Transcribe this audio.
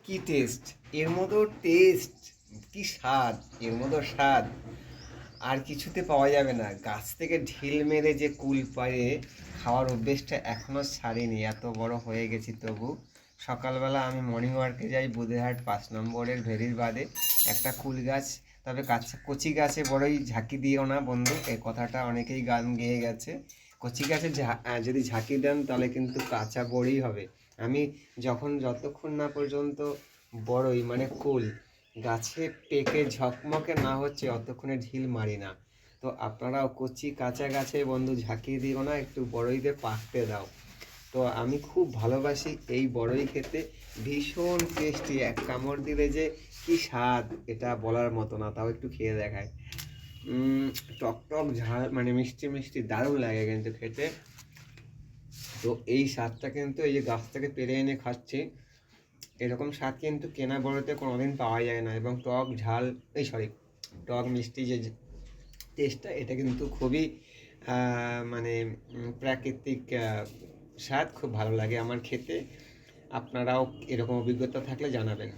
কি টেস্ট, এর মতো টেস্ট, কি স্বাদ, এর মতো স্বাদ আর কিছুতে পাওয়া যাবে না। গাছ থেকে ঢিল মেরে যে কুল পায়ে খাওয়ার অভ্যেসটা এখনও ছাড়িনি, এত বড় হয়ে গেছি তবু। সকালবেলা আমি মর্নিং ওয়ার্কে যাই বুধেরহাট 5 নম্বরের ভেরির বাদে একটা কুল গাছ, তবে কাছে কচি গাছে বড়ই ঝাঁকি দিও না বন্ধু, এই কথাটা অনেকেই গান গেয়ে গেছে। কচি গাছে যদি ঝাঁকি দেন তাহলে কিন্তু কাঁচা বড়ই হবে। আমি যতক্ষণ না পর্যন্ত বড়ই মানে কুল গাছে পেকে ঝকমকে না হচ্ছে অতক্ষণে ঢিল মারি না। তো আপনারাও কচি কাঁচা গাছে বন্ধু ঝাঁকিয়ে দিও না, একটু বড়ইতে পাকতে দাও। তো আমি খুব ভালোবাসি এই বড়ই খেতে, ভীষণ টেস্টি, এক কামড় দিলে যে কি স্বাদ এটা বলার মতো না, তাও একটু খেয়ে দেখায়। টক টক ঝাল মানে মিষ্টি মিষ্টি দারুণ লাগে কিন্তু খেতে। তো এই স্বাদটা কিন্তু এই যে গাছ থেকে পেরে এনে খাচ্ছি, এরকম স্বাদ কিন্তু কেনা বড়তে কোনোদিন পাওয়া যায় না। এবং টক ঝাল টক মিষ্টি যে টেস্টটা, এটা কিন্তু খুবই মানে প্রাকৃতিক স্বাদ, খুব ভালো লাগে আমার খেতে। আপনারাও এরকম অভিজ্ঞতা থাকলে জানাবেন।